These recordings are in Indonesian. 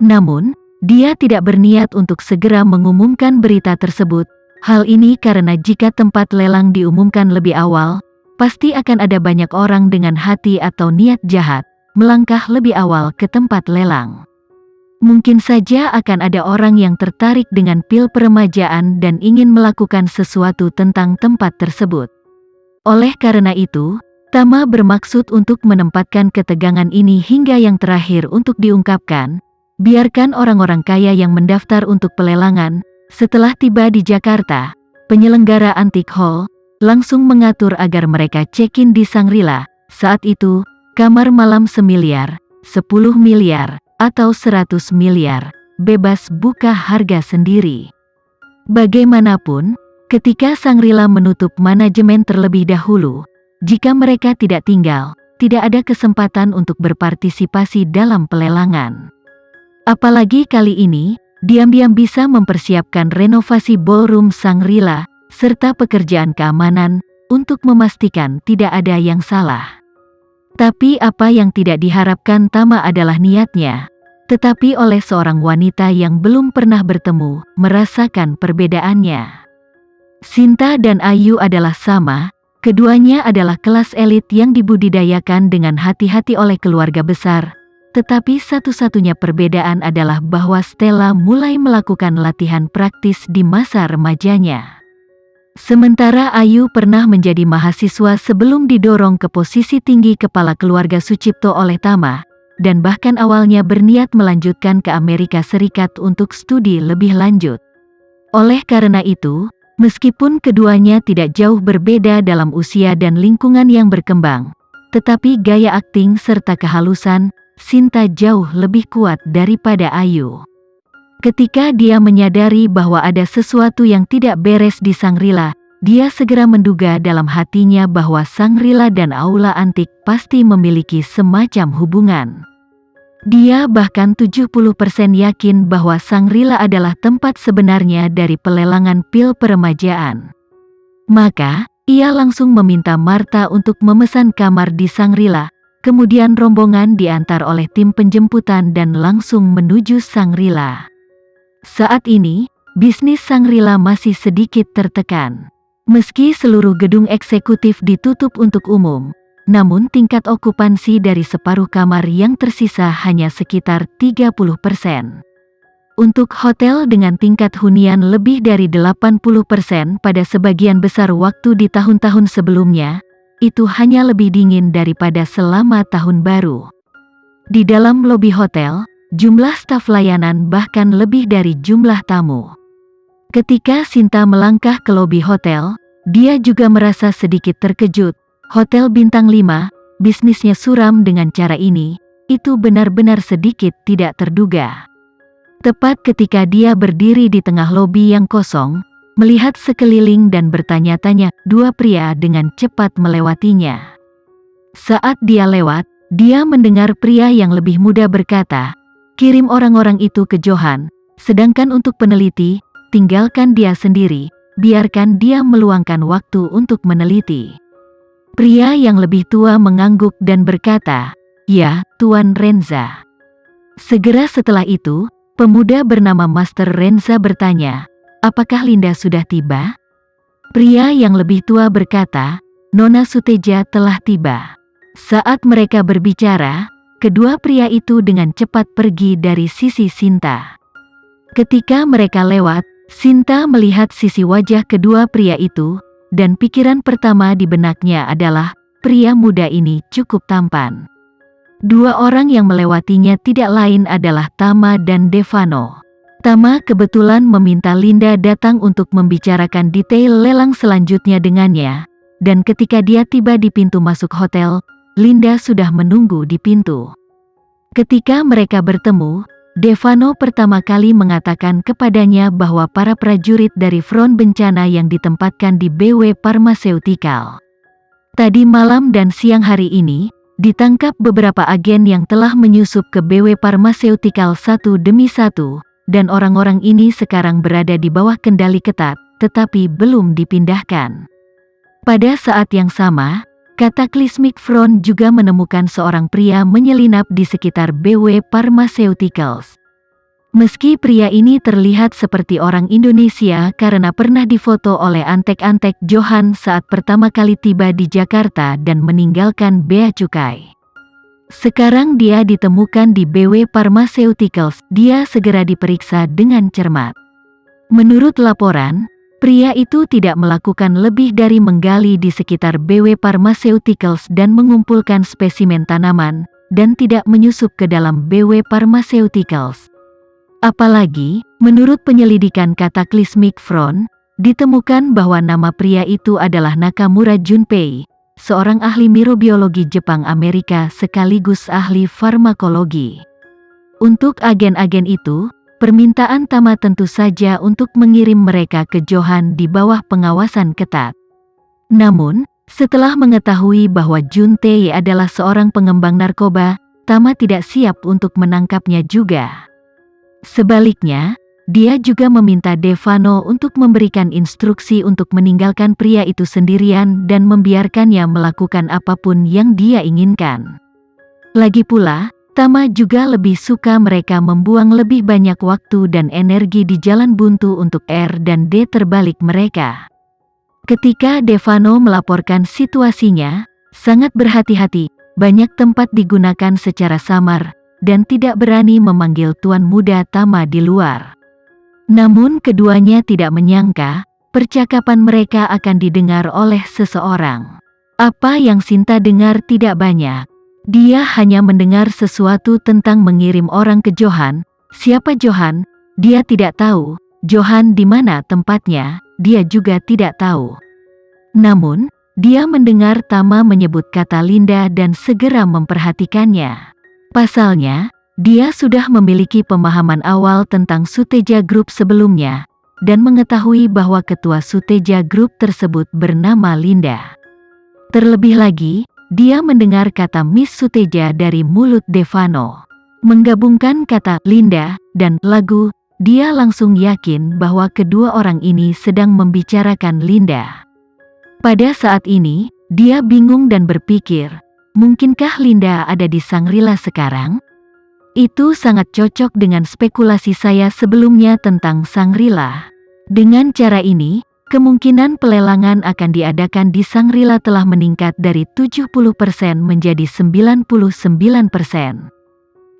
Namun, dia tidak berniat untuk segera mengumumkan berita tersebut. Hal ini karena jika tempat lelang diumumkan lebih awal, pasti akan ada banyak orang dengan hati atau niat jahat melangkah lebih awal ke tempat lelang. Mungkin saja akan ada orang yang tertarik dengan pil peremajaan dan ingin melakukan sesuatu tentang tempat tersebut. Oleh karena itu, Tama bermaksud untuk menempatkan ketegangan ini hingga yang terakhir untuk diungkapkan. Biarkan orang-orang kaya yang mendaftar untuk pelelangan, setelah tiba di Jakarta, penyelenggara Antique Hall langsung mengatur agar mereka check-in di Shangri-La. Saat itu, kamar malam $1 miliar, $10 miliar, atau $100 miliar, bebas buka harga sendiri. Bagaimanapun, ketika Shangri-La menutup manajemen terlebih dahulu, jika mereka tidak tinggal, tidak ada kesempatan untuk berpartisipasi dalam pelelangan. Apalagi kali ini, diam-diam bisa mempersiapkan renovasi ballroom Shangri-La, serta pekerjaan keamanan, untuk memastikan tidak ada yang salah. Tapi apa yang tidak diharapkan Tama adalah niatnya, tetapi oleh seorang wanita yang belum pernah bertemu, merasakan perbedaannya. Sinta dan Ayu adalah sama, keduanya adalah kelas elit yang dibudidayakan dengan hati-hati oleh keluarga besar. Tetapi satu-satunya perbedaan adalah bahwa Stella mulai melakukan latihan praktis di masa remajanya. Sementara Ayu pernah menjadi mahasiswa sebelum didorong ke posisi tinggi kepala keluarga Sucipto oleh Tama, dan bahkan awalnya berniat melanjutkan ke Amerika Serikat untuk studi lebih lanjut. Oleh karena itu, meskipun keduanya tidak jauh berbeda dalam usia dan lingkungan yang berkembang, tetapi gaya akting serta kehalusan, Sinta jauh lebih kuat daripada Ayu. Ketika dia menyadari bahwa ada sesuatu yang tidak beres di Shangri-La, dia segera menduga dalam hatinya bahwa Shangri-La dan Aula Antik pasti memiliki semacam hubungan. Dia bahkan 70% yakin bahwa Shangri-La adalah tempat sebenarnya dari pelelangan pil peremajaan. Maka, ia langsung meminta Martha untuk memesan kamar di Shangri-La. Kemudian rombongan diantar oleh tim penjemputan dan langsung menuju Shangri-La. Saat ini, bisnis Shangri-La masih sedikit tertekan. Meski seluruh gedung eksekutif ditutup untuk umum, namun tingkat okupansi dari separuh kamar yang tersisa hanya sekitar 30%. Untuk hotel dengan tingkat hunian lebih dari 80% pada sebagian besar waktu di tahun-tahun sebelumnya, itu hanya lebih dingin daripada selama tahun baru. Di dalam lobi hotel, jumlah staf layanan bahkan lebih dari jumlah tamu. Ketika Sinta melangkah ke lobi hotel, dia juga merasa sedikit terkejut. Hotel bintang 5, bisnisnya suram dengan cara ini, itu benar-benar sedikit tidak terduga. Tepat ketika dia berdiri di tengah lobi yang kosong, melihat sekeliling dan bertanya-tanya, dua pria dengan cepat melewatinya. Saat dia lewat, dia mendengar pria yang lebih muda berkata, "Kirim orang-orang itu ke Johan, sedangkan untuk peneliti, tinggalkan dia sendiri, biarkan dia meluangkan waktu untuk meneliti." Pria yang lebih tua mengangguk dan berkata, "Ya, Tuan Renza." Segera setelah itu, pemuda bernama Master Renza bertanya, "Apakah Linda sudah tiba?" Pria yang lebih tua berkata, "Nona Suteja telah tiba." Saat mereka berbicara, kedua pria itu dengan cepat pergi dari sisi Sinta. Ketika mereka lewat, Sinta melihat sisi wajah kedua pria itu, dan pikiran pertama di benaknya adalah, pria muda ini cukup tampan. Dua orang yang melewatinya tidak lain adalah Tama dan Devano. Tama kebetulan meminta Linda datang untuk membicarakan detail lelang selanjutnya dengannya, dan ketika dia tiba di pintu masuk hotel, Linda sudah menunggu di pintu. Ketika mereka bertemu, Devano pertama kali mengatakan kepadanya bahwa para prajurit dari front bencana yang ditempatkan di BW Pharmaceutical tadi malam dan siang hari ini, ditangkap beberapa agen yang telah menyusup ke BW Pharmaceutical satu demi satu, dan orang-orang ini sekarang berada di bawah kendali ketat, tetapi belum dipindahkan. Pada saat yang sama, Cataclysmic Front juga menemukan seorang pria menyelinap di sekitar BW Pharmaceuticals. Meski pria ini terlihat seperti orang Indonesia karena pernah difoto oleh antek-antek Johan saat pertama kali tiba di Jakarta dan meninggalkan bea cukai. Sekarang dia ditemukan di BW Pharmaceuticals. Dia segera diperiksa dengan cermat. Menurut laporan, pria itu tidak melakukan lebih dari menggali di sekitar BW Pharmaceuticals dan mengumpulkan spesimen tanaman, dan tidak menyusup ke dalam BW Pharmaceuticals. Apalagi, menurut penyelidikan Cataclysmic Front, ditemukan bahwa nama pria itu adalah Nakamura Junpei, seorang ahli mikrobiologi Jepang Amerika sekaligus ahli farmakologi. Untuk agen-agen itu, permintaan Tama tentu saja untuk mengirim mereka ke Johan di bawah pengawasan ketat. Namun, setelah mengetahui bahwa Junpei adalah seorang pengembang narkoba, Tama tidak siap untuk menangkapnya juga. Sebaliknya, dia juga meminta Devano untuk memberikan instruksi untuk meninggalkan pria itu sendirian dan membiarkannya melakukan apapun yang dia inginkan. Lagi pula, Tama juga lebih suka mereka membuang lebih banyak waktu dan energi di jalan buntu untuk R dan D terbalik mereka. Ketika Devano melaporkan situasinya, sangat berhati-hati, banyak tempat digunakan secara samar, dan tidak berani memanggil tuan muda Tama di luar. Namun keduanya tidak menyangka, percakapan mereka akan didengar oleh seseorang. Apa yang Sinta dengar tidak banyak. Dia hanya mendengar sesuatu tentang mengirim orang ke Johan. Siapa Johan? Dia tidak tahu. Johan di mana tempatnya? Dia juga tidak tahu. Namun, dia mendengar Tama menyebut kata Linda dan segera memperhatikannya. Pasalnya, dia sudah memiliki pemahaman awal tentang Suteja Group sebelumnya, dan mengetahui bahwa ketua Suteja Group tersebut bernama Linda. Terlebih lagi, dia mendengar kata Miss Suteja dari mulut Devano. Menggabungkan kata Linda dan lagu, dia langsung yakin bahwa kedua orang ini sedang membicarakan Linda. Pada saat ini, dia bingung dan berpikir, mungkinkah Linda ada di Shangri-La sekarang? Itu sangat cocok dengan spekulasi saya sebelumnya tentang Shangri-La. Dengan cara ini, kemungkinan pelelangan akan diadakan di Shangri-La telah meningkat dari 70% menjadi 99%.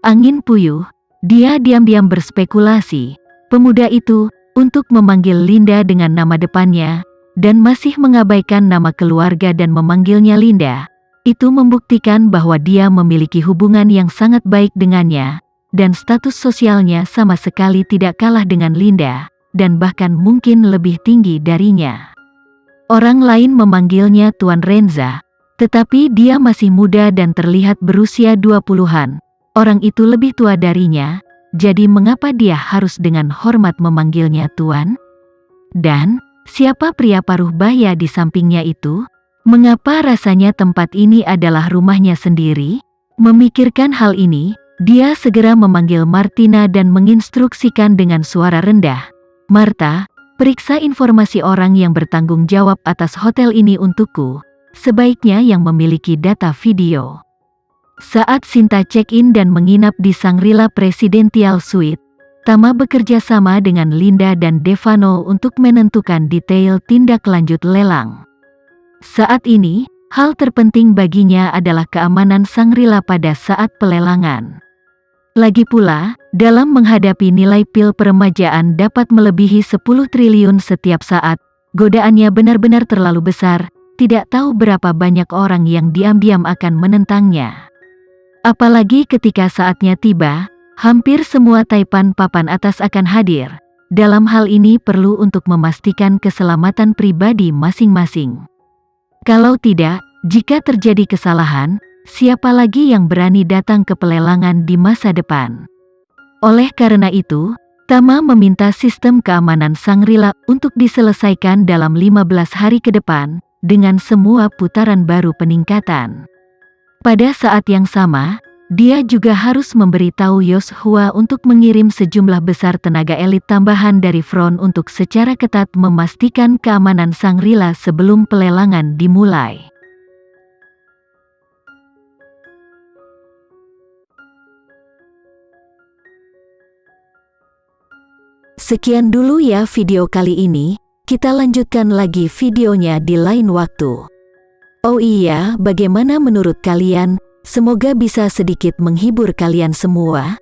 Angin puyuh, dia diam-diam berspekulasi, pemuda itu, untuk memanggil Linda dengan nama depannya, dan masih mengabaikan nama keluarga dan memanggilnya Linda. Itu membuktikan bahwa dia memiliki hubungan yang sangat baik dengannya, dan status sosialnya sama sekali tidak kalah dengan Linda, dan bahkan mungkin lebih tinggi darinya. Orang lain memanggilnya Tuan Renza, tetapi dia masih muda dan terlihat berusia 20-an. Orang itu lebih tua darinya, jadi mengapa dia harus dengan hormat memanggilnya Tuan? Dan, siapa pria paruh baya di sampingnya itu? Mengapa rasanya tempat ini adalah rumahnya sendiri? Memikirkan hal ini, dia segera memanggil Martina dan menginstruksikan dengan suara rendah. Marta, periksa informasi orang yang bertanggung jawab atas hotel ini untukku, sebaiknya yang memiliki data video. Saat Sinta check-in dan menginap di Shangri-La Presidential Suite, Tama bekerja sama dengan Linda dan Devano untuk menentukan detail tindak lanjut lelang. Saat ini, hal terpenting baginya adalah keamanan Shangri-La pada saat pelelangan. Lagi pula, dalam menghadapi nilai pil peremajaan dapat melebihi 10 triliun setiap saat, godaannya benar-benar terlalu besar, tidak tahu berapa banyak orang yang diam-diam akan menentangnya. Apalagi ketika saatnya tiba, hampir semua taipan papan atas akan hadir. Dalam hal ini perlu untuk memastikan keselamatan pribadi masing-masing. Kalau tidak, jika terjadi kesalahan, siapa lagi yang berani datang ke pelelangan di masa depan? Oleh karena itu, Tama meminta sistem keamanan Shangri-La untuk diselesaikan dalam 15 hari ke depan, dengan semua putaran baru peningkatan. Pada saat yang sama, dia juga harus memberitahu Yoshua untuk mengirim sejumlah besar tenaga elit tambahan dari front untuk secara ketat memastikan keamanan Shangri-La sebelum pelelangan dimulai. Sekian dulu ya video kali ini, kita lanjutkan lagi videonya di lain waktu. Oh iya, bagaimana menurut kalian? Semoga bisa sedikit menghibur kalian semua.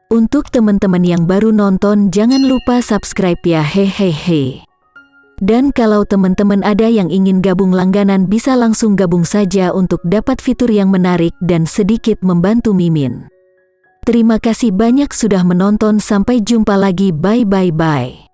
Untuk teman-teman yang baru nonton, jangan lupa subscribe ya, hehehe. Dan kalau teman-teman ada yang ingin gabung langganan, bisa langsung gabung saja untuk dapat fitur yang menarik dan sedikit membantu Mimin. Terima kasih banyak sudah menonton, sampai jumpa lagi, bye.